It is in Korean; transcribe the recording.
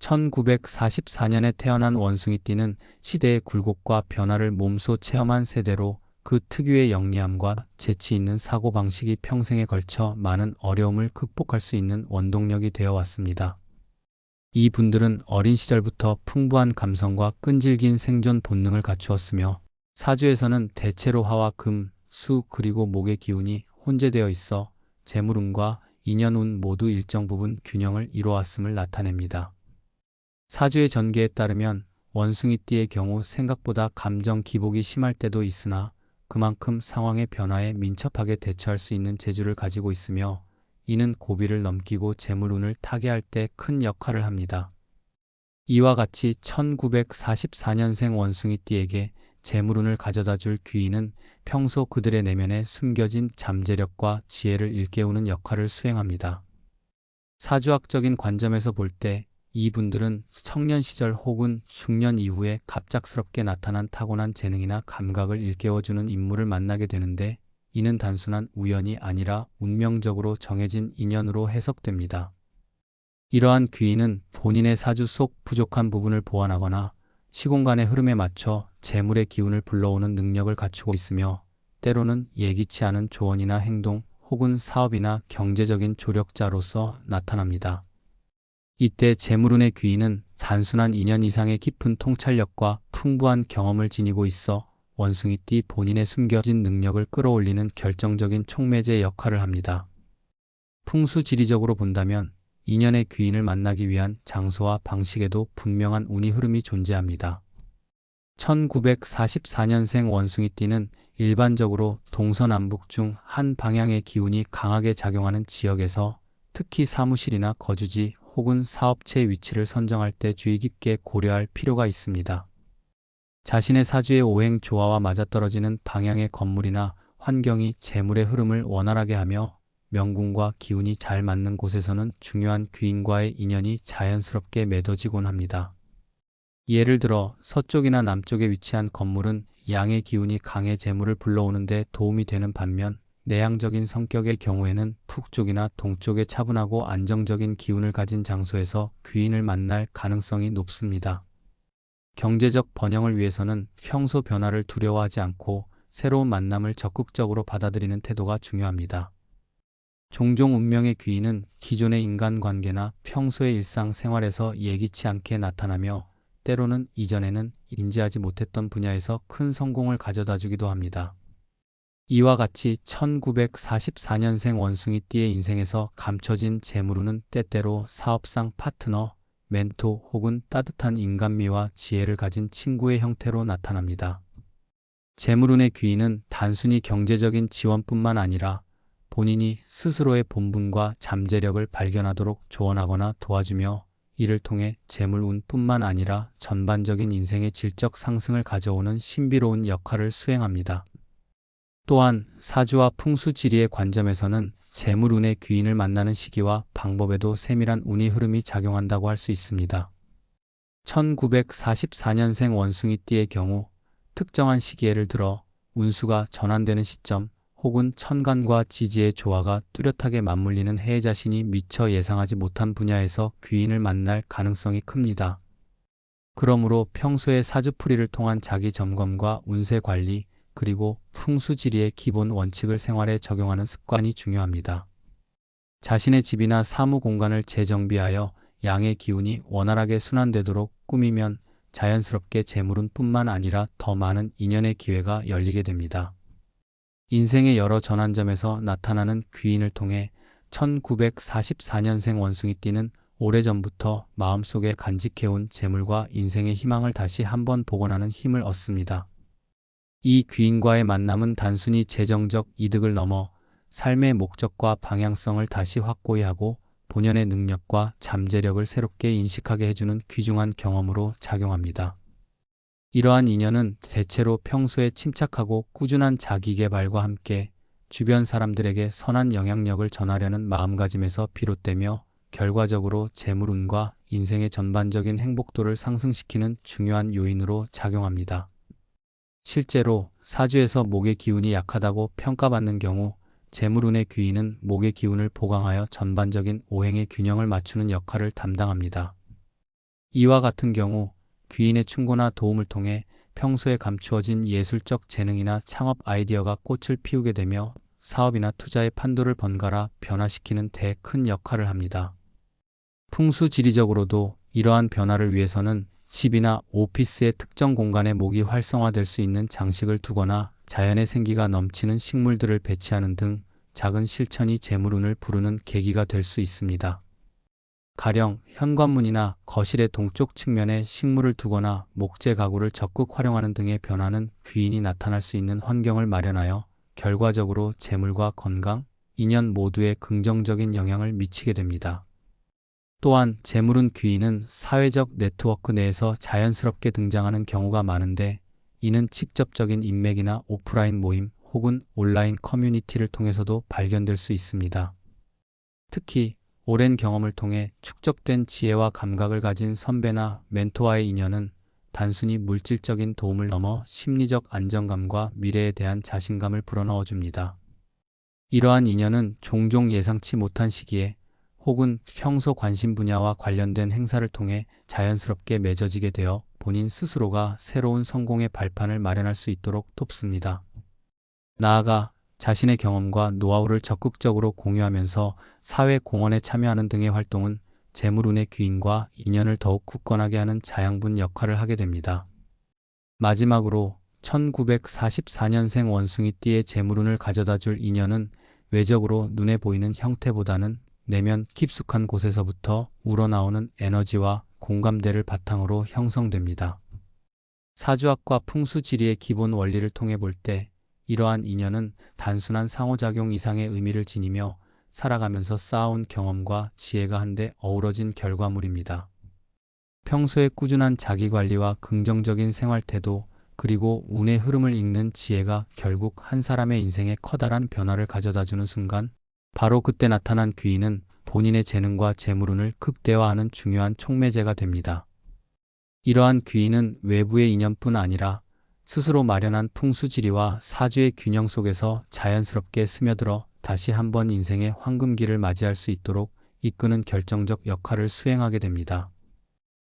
1944년에 태어난 원숭이띠는 시대의 굴곡과 변화를 몸소 체험한 세대로 그 특유의 영리함과 재치 있는 사고방식이 평생에 걸쳐 많은 어려움을 극복할 수 있는 원동력이 되어 왔습니다. 이 분들은 어린 시절부터 풍부한 감성과 끈질긴 생존 본능을 갖추었으며 사주에서는 대체로 화와 금, 수 그리고 목의 기운이 혼재되어 있어 재물운과 인연운 모두 일정 부분 균형을 이루어왔음을 나타냅니다. 사주의 전개에 따르면 원숭이띠의 경우 생각보다 감정 기복이 심할 때도 있으나 그만큼 상황의 변화에 민첩하게 대처할 수 있는 재주를 가지고 있으며 이는 고비를 넘기고 재물운을 타개할 때 큰 역할을 합니다. 이와 같이 1944년생 원숭이띠에게 재물운을 가져다 줄 귀인은 평소 그들의 내면에 숨겨진 잠재력과 지혜를 일깨우는 역할을 수행합니다. 사주학적인 관점에서 볼 때 이분들은 청년 시절 혹은 중년 이후에 갑작스럽게 나타난 타고난 재능이나 감각을 일깨워주는 인물을 만나게 되는데 이는 단순한 우연이 아니라 운명적으로 정해진 인연으로 해석됩니다. 이러한 귀인은 본인의 사주 속 부족한 부분을 보완하거나 시공간의 흐름에 맞춰 재물의 기운을 불러오는 능력을 갖추고 있으며 때로는 예기치 않은 조언이나 행동 혹은 사업이나 경제적인 조력자로서 나타납니다. 이때 재물운의 귀인은 단순한 인연 이상의 깊은 통찰력과 풍부한 경험을 지니고 있어 원숭이띠 본인의 숨겨진 능력을 끌어올리는 결정적인 촉매제 역할을 합니다. 풍수지리적으로 본다면 인연의 귀인을 만나기 위한 장소와 방식에도 분명한 운이 흐름이 존재합니다. 1944년생 원숭이띠는 일반적으로 동서남북 중 한 방향의 기운이 강하게 작용하는 지역에서 특히 사무실이나 거주지 혹은 사업체의 위치를 선정할 때 주의 깊게 고려할 필요가 있습니다. 자신의 사주의 오행 조화와 맞아떨어지는 방향의 건물이나 환경이 재물의 흐름을 원활하게 하며 명궁과 기운이 잘 맞는 곳에서는 중요한 귀인과의 인연이 자연스럽게 맺어지곤 합니다. 예를 들어 서쪽이나 남쪽에 위치한 건물은 양의 기운이 강해 재물을 불러오는 데 도움이 되는 반면 내향적인 성격의 경우에는 북쪽이나 동쪽에 차분하고 안정적인 기운을 가진 장소에서 귀인을 만날 가능성이 높습니다. 경제적 번영을 위해서는 평소 변화를 두려워하지 않고 새로운 만남을 적극적으로 받아들이는 태도가 중요합니다. 종종 운명의 귀인은 기존의 인간관계나 평소의 일상생활에서 예기치 않게 나타나며 때로는 이전에는 인지하지 못했던 분야에서 큰 성공을 가져다 주기도 합니다. 이와 같이 1944년생 원숭이띠의 인생에서 감춰진 재물운은 때때로 사업상 파트너, 멘토 혹은 따뜻한 인간미와 지혜를 가진 친구의 형태로 나타납니다. 재물운의 귀인은 단순히 경제적인 지원뿐만 아니라 본인이 스스로의 본분과 잠재력을 발견하도록 조언하거나 도와주며 이를 통해 재물운뿐만 아니라 전반적인 인생의 질적 상승을 가져오는 신비로운 역할을 수행합니다. 또한 사주와 풍수지리의 관점에서는 재물운의 귀인을 만나는 시기와 방법에도 세밀한 운이 흐름이 작용한다고 할 수 있습니다. 1944년생 원숭이띠의 경우 특정한 시기를 들어 운수가 전환되는 시점 혹은 천간과 지지의 조화가 뚜렷하게 맞물리는 해에 자신이 미처 예상하지 못한 분야에서 귀인을 만날 가능성이 큽니다. 그러므로 평소의 사주풀이를 통한 자기 점검과 운세 관리 그리고 풍수지리의 기본 원칙을 생활에 적용하는 습관이 중요합니다. 자신의 집이나 사무 공간을 재정비하여 양의 기운이 원활하게 순환되도록 꾸미면 자연스럽게 재물운뿐만 아니라 더 많은 인연의 기회가 열리게 됩니다. 인생의 여러 전환점에서 나타나는 귀인을 통해 1944년생 원숭이띠는 오래전부터 마음속에 간직해온 재물과 인생의 희망을 다시 한번 복원하는 힘을 얻습니다. 이 귀인과의 만남은 단순히 재정적 이득을 넘어 삶의 목적과 방향성을 다시 확고히 하고 본연의 능력과 잠재력을 새롭게 인식하게 해주는 귀중한 경험으로 작용합니다. 이러한 인연은 대체로 평소에 침착하고 꾸준한 자기개발과 함께 주변 사람들에게 선한 영향력을 전하려는 마음가짐에서 비롯되며 결과적으로 재물운과 인생의 전반적인 행복도를 상승시키는 중요한 요인으로 작용합니다. 실제로 사주에서 목의 기운이 약하다고 평가받는 경우 재물운의 귀인은 목의 기운을 보강하여 전반적인 오행의 균형을 맞추는 역할을 담당합니다. 이와 같은 경우 귀인의 충고나 도움을 통해 평소에 감추어진 예술적 재능이나 창업 아이디어가 꽃을 피우게 되며 사업이나 투자의 판도를 번갈아 변화시키는 데 큰 역할을 합니다. 풍수지리적으로도 이러한 변화를 위해서는 집이나 오피스의 특정 공간에 목이 활성화될 수 있는 장식을 두거나 자연의 생기가 넘치는 식물들을 배치하는 등 작은 실천이 재물운을 부르는 계기가 될 수 있습니다. 가령 현관문이나 거실의 동쪽 측면에 식물을 두거나 목재 가구를 적극 활용하는 등의 변화는 귀인이 나타날 수 있는 환경을 마련하여 결과적으로 재물과 건강, 인연 모두에 긍정적인 영향을 미치게 됩니다. 또한 재물운 귀인은 사회적 네트워크 내에서 자연스럽게 등장하는 경우가 많은데, 이는 직접적인 인맥이나 오프라인 모임 혹은 온라인 커뮤니티를 통해서도 발견될 수 있습니다. 특히 오랜 경험을 통해 축적된 지혜와 감각을 가진 선배나 멘토와의 인연은 단순히 물질적인 도움을 넘어 심리적 안정감과 미래에 대한 자신감을 불어넣어 줍니다. 이러한 인연은 종종 예상치 못한 시기에 혹은 평소 관심 분야와 관련된 행사를 통해 자연스럽게 맺어지게 되어 본인 스스로가 새로운 성공의 발판을 마련할 수 있도록 돕습니다. 나아가 자신의 경험과 노하우를 적극적으로 공유하면서 사회 공헌에 참여하는 등의 활동은 재물운의 귀인과 인연을 더욱 굳건하게 하는 자양분 역할을 하게 됩니다. 마지막으로 1944년생 원숭이띠의 재물운을 가져다 줄 인연은 외적으로 눈에 보이는 형태보다는 내면 깊숙한 곳에서부터 우러나오는 에너지와 공감대를 바탕으로 형성됩니다. 사주학과 풍수지리의 기본 원리를 통해 볼 때 이러한 인연은 단순한 상호작용 이상의 의미를 지니며 살아가면서 쌓아온 경험과 지혜가 한데 어우러진 결과물입니다. 평소에 꾸준한 자기관리와 긍정적인 생활태도, 그리고 운의 흐름을 읽는 지혜가 결국 한 사람의 인생에 커다란 변화를 가져다주는 순간, 바로 그때 나타난 귀인은 본인의 재능과 재물운을 극대화하는 중요한 촉매제가 됩니다. 이러한 귀인은 외부의 인연뿐 아니라 스스로 마련한 풍수지리와 사주의 균형 속에서 자연스럽게 스며들어 다시 한번 인생의 황금기를 맞이할 수 있도록 이끄는 결정적 역할을 수행하게 됩니다.